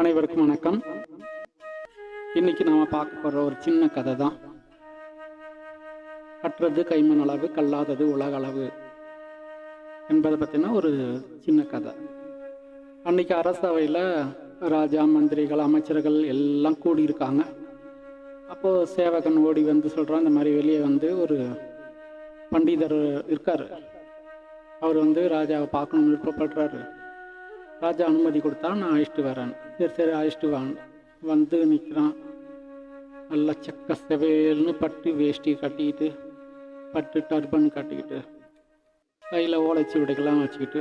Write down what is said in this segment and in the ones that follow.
அனைவருக்கும் வணக்கம். இன்னைக்கு நாம பார்க்க போற ஒரு சின்ன கதை தான். கற்றது கைமண் அளவு, கல்லாதது உலக அளவு என்பதை பற்றின ஒரு சின்ன கதை. அன்னைக்கு அரசவையில் ராஜா, மந்திரிகள், அமைச்சர்கள் எல்லாம் கூடியிருக்காங்க. அப்போது சேவகன் ஓடி வந்து சொல்கிறான், இந்த மாதிரி வெளியே வந்து ஒரு பண்டிதர் இருக்கார், அவர் வந்து ராஜாவை பார்க்கணும்னு விருப்பப்படுறாரு. ராஜா அனுமதி கொடுத்தா நான் அழைச்சிட்டு வரேன். சரி அழைச்சிட்டு வாங்க. வந்து நிற்கிறான். நல்லா செக்க செவேல்னு பட்டு வேஷ்டி கட்டிக்கிட்டு, பட்டு டர்பன் கட்டிக்கிட்டு, கையில் ஓலைச்சுவடைகள்லாம் வச்சுக்கிட்டு,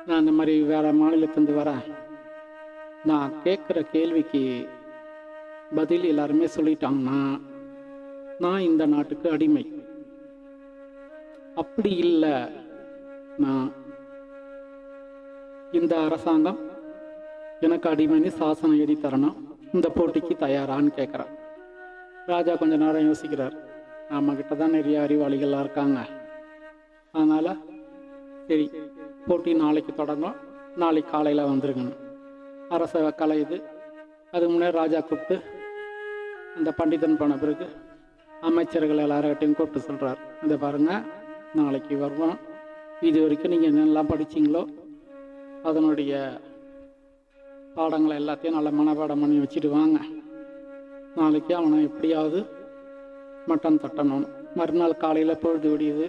நான் இந்த மாதிரி வேறு மாநிலத்துலேருந்து வரேன், நான் கேட்குற கேள்விக்கு பதில் எல்லாருமே சொல்லிட்டாங்கன்னா நான் இந்த நாட்டுக்கு அடிமை. அப்படி இல்லை, நான் இந்த அரசாங்கம் எனக்கு அடிமைன்னு சாசனம் எழுதி தரணும், இந்த போட்டிக்கு தயாரான்னு கேட்குறான். ராஜா கொஞ்ச நேரம் யோசிக்கிறார். நம்மக்கிட்ட தான் நிறைய அறிவாளிகள்லாம் இருக்காங்க, அதனால் சரி போட்டி நாளைக்கு தொடங்கும், நாளைக்கு காலையில் வந்துருங்கன்னு அரச கலையுது. அது முன்னே ராஜா கூப்பிட்டு அந்த பண்டிதன் போன பிறகு அமைச்சர்கள் எல்லார்கிட்டையும் கூப்பிட்டு சொல்கிறார், இதை பாருங்கள், நாளைக்கு வருவோம், இது வரைக்கும் நீங்கள் என்னெல்லாம் படிச்சிங்களோ அதனுடைய பாடங்களை எல்லாத்தையும் நல்லா மனப்பாடம் பண்ணி வச்சுட்டு வாங்க. நாளைக்கு அவனை எப்படியாவது மட்டன் தட்டணும். மறுநாள் காலையில் பொழுது விடியுது,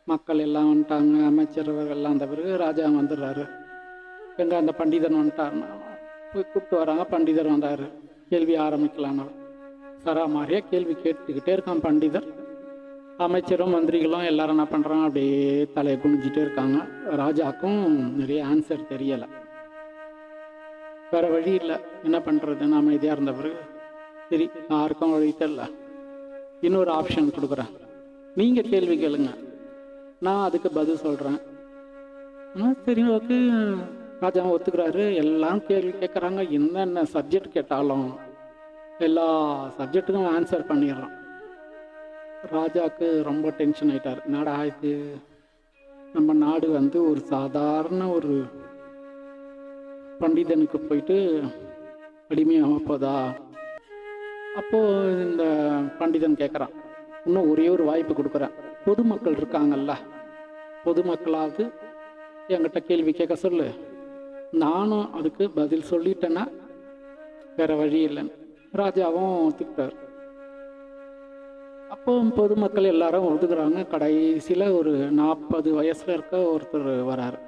மக்கள் எல்லாம் வந்துட்டாங்க, அமைச்சர்கள் எல்லாம். அந்த பிறகு ராஜா வந்துடுறாரு. எங்கே அந்த பண்டிதன் வந்துட்டாருன்னா போய் கூப்பிட்டு வராங்க. பண்டிதர் வந்தார். கேள்வி ஆரம்பிக்கலான்னு சராமாரியாக கேள்வி கேட்டுக்கிட்டே இருக்கான் பண்டிதர். அமைச்சரும் மந்திரிகளும் எல்லாரும் என்ன பண்ணுறாங்க, அப்படியே தலையை குனிஞ்சிட்டே இருக்காங்க. ராஜாக்கும் நிறைய ஆன்சர் தெரியலை. வேறு வழி இல்லை, என்ன பண்ணுறதுன்னு அமைதியாக இருந்த பிறகு சரி யாருக்கும் வழி தெரியல, இன்னொரு ஆப்ஷன் கொடுக்குறேன், நீங்கள் கேள்வி கேளுங்க, நான் அதுக்கு பதில் சொல்கிறேன். சரி ஓகே, ராஜாவும் ஒத்துக்கிறாரு. எல்லாம் கேள்வி கேட்குறாங்க. என்னென்ன சப்ஜெக்ட் கேட்டாலும் எல்லா சப்ஜெக்ட்டுக்கும் ஆன்சர் பண்ணிடுறான். ராஜாவுக்கு ரொம்ப டென்ஷன் ஆகிட்டார். என்னடா இது, நம்ம நாடு வந்து ஒரு சாதாரண ஒரு பண்டிதனுக்கு போயிட்டு அடிமையாக போதா? அப்போது இந்த பண்டிதன் கேட்குறான், இன்னும் ஒரே ஒரு வாய்ப்பு கொடுக்குறேன், பொதுமக்கள் இருக்காங்கல்ல, பொதுமக்களாவது என்கிட்ட கேள்வி கேட்க சொல்லு, நானும் அதுக்கு பதில் சொல்லிட்டேன்னா வேற வழி இல்லைன்னு. ராஜாவும் திட்டார். அப்போ பொதுமக்கள் எல்லாரும் ஒதுக்குறாங்க. கடைசியில் ஒரு 40 வயசில் இருக்க ஒருத்தர் வராரு.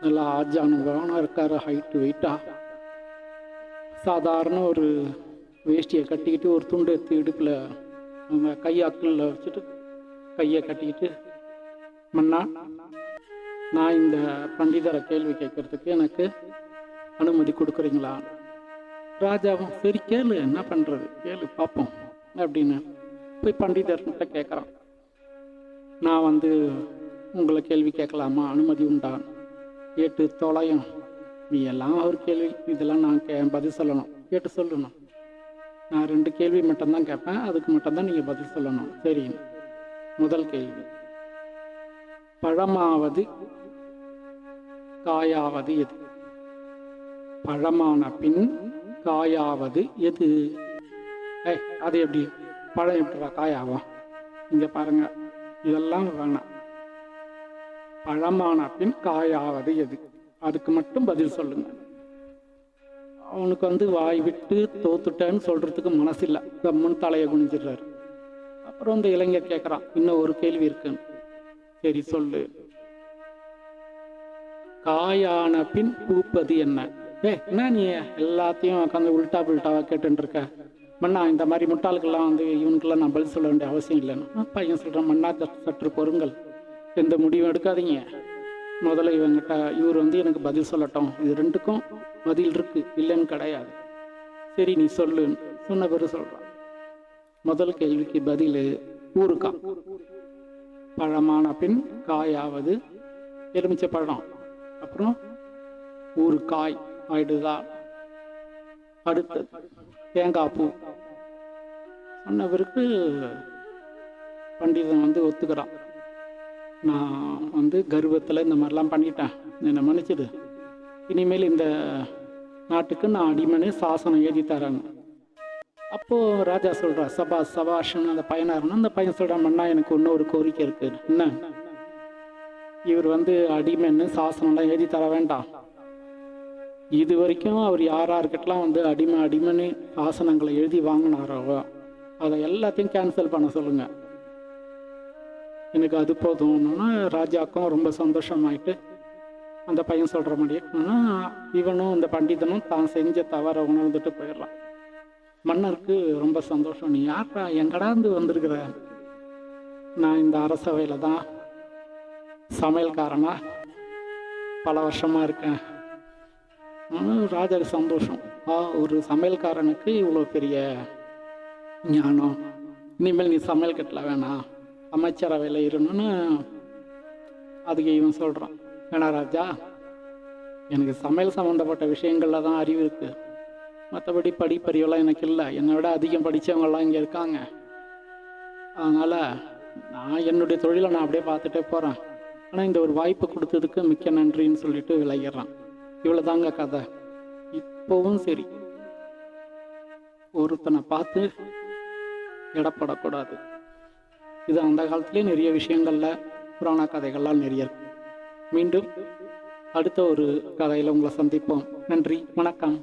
நல்லா ஆஜானுகவான இருக்கார், ஹைட்டு வெயிட்டாக. சாதாரண ஒரு வேஷ்டியை கட்டிக்கிட்டு, ஒரு துண்டு எடுத்து இடுப்பில் அவங்க கையாக்களில் வச்சுட்டு கையை கட்டிக்கிட்டு, மன்னா நான் இந்த பண்டிதரை கேள்வி கேட்கறதுக்கு எனக்கு அனுமதி கொடுக்குறீங்களா? ராஜாவும் சரி கேளு, என்ன பண்ணுறது, கேளு பார்ப்போம் அப்படின்னு போய் பண்டிதர்கிட்ட கேட்குறான். நான் வந்து உங்களை கேள்வி கேட்கலாமா, அனுமதி உண்டா? கேட்டு தொலையும், நீ எல்லாம் ஒரு கேள்வி, இதெல்லாம் நான் பதில் சொல்லணும், கேட்டு சொல்லணும். நான் 2 கேள்வி மட்டும்தான் கேட்பேன், அதுக்கு மட்டும்தான் நீங்கள் பதில் சொல்லணும். சரி, முதல் கேள்வி, பழமாவது காயாவது எது? பழமான பின் காயாவது எது? அது எப்படி பழம் எப்படா காயாகும்? இங்கே பாருங்க, இதெல்லாம் வேணாம். பழமான பின் காயாவது எது, அதுக்கு மட்டும் பதில் சொல்லுங்க. அவனுக்கு வந்து வாய் விட்டு தோத்துட்டேன்னு சொல்றதுக்கு மனசில்லை, கம்முன்னு தலையை குனிஞ்சிடுறாரு. அப்புறம் இந்த இளைஞர் கேட்குறான், இன்னும் ஒரு கேள்வி இருக்குன்னு. சரி சொல்லு. காயான பின் பூப்பது என்ன? என்ன நீ எல்லாத்தையும் உட்காந்து உல்டா புல்டாவா கேட்டுன்னு இருக்க? மன்னா, இந்த மாதிரி முட்டாளுக்கெல்லாம் வந்து இவனுக்கெல்லாம் நான் பதில் சொல்ல வேண்டிய அவசியம் இல்லைன்னு பையன் சொல்கிறேன். மன்னா சற்று பொறுங்கள், எந்த முடிவும் எடுக்காதீங்க, முதல்ல இவர் வந்து எனக்கு பதில் சொல்லட்டும், இது 2க்கும் பதில் இருக்கு, இல்லைன்னு கிடையாது. சரி நீ சொல்லுன்னு சொன்ன பிறகு சொல்கிறான். முதல் கேள்விக்கு பதில் ஊறுகாய். பழமான பின் காயாவது எலுமிச்சை பழம், அப்புறம் ஊறுகாய் ஆயிடுதான். அடுத்தது தேங்காய் பூ. சொன்ன பிறகு பண்டிதன் வந்து ஒத்துக்கிறான். நான் வந்து கர்வத்தில் இந்த மாதிரிலாம் பண்ணிட்டேன், என்னை மன்னிச்சிடு, இனிமேல் இந்த நாட்டுக்கு நான் அடிமைன்னு சாசனம் எழுதி தரேன்னு. அப்போது ராஜா சொல்கிறா, சபாஷ்ன்னு அந்த பையனாருன்னா அந்த பையன் சொல்கிற, மன்னா எனக்கு இன்னொரு கோரிக்கை இருக்குது. என்ன? இவர் அடிமைன்னு சாசனம்லாம் எழுதி தர வேண்டாம். இது வரைக்கும் அவர் யார்கிட்டலாம் அடிமைன்னு சாசனங்களை எழுதி வாங்கினாரோ அதை எல்லாத்தையும் கேன்சல் பண்ண சொல்லுங்க, எனக்கு அது போதும்னா. ராஜாக்கும் ரொம்ப சந்தோஷமாயிட்டு அந்த பையன் சொல்கிற மாதிரியே இவனும் இந்த பண்டிதனும் தான் செஞ்ச தவறை உணர்ந்துட்டு போயிடலாம். மன்னருக்கு ரொம்ப சந்தோஷம். நீ யாரா, எங்கடாந்து வந்திருக்கிற? நான் இந்த அரசவையில் தான் சமையல்காரனா பல வருஷமாக இருக்கேன். ராஜாவுக்கு சந்தோஷம். ஒரு சமையல்காரனுக்கு இவ்வளோ பெரிய ஞானம், இனிமேல் நீ சமையல் கட்டில் வேணாம், அமைச்சரவையில் இருன்னு அதுக்கு இவன் சொல்கிறான். வேணா ராஜா, எனக்கு சமையல் சம்மந்தப்பட்ட விஷயங்களில் தான் அறிவு இருக்குது, மற்றபடி படிப்பறிவெல்லாம் எனக்கு இல்லை. என்னை விட அதிகம் படித்தவங்கெல்லாம் இங்கே இருக்காங்க. அதனால் நான் என்னுடைய தொழிலை நான் அப்படியே பார்த்துட்டே போகிறேன். ஆனால் இந்த ஒரு வாய்ப்பு கொடுத்ததுக்கு மிக்க நன்றின்னு சொல்லிட்டு விளையிடுறான். இவ்வளோதாங்க கதை. இப்போவும் சரி, ஒருத்தனை பார்த்து இடப்படக்கூடாது. இது அந்த காலத்துலேயே நிறைய விஷயங்களில் புராண கதைகள்லாம் நிறைய இருக்கு. மீண்டும் அடுத்த ஒரு கதையில் உங்களை சந்திப்போம். நன்றி, வணக்கம்.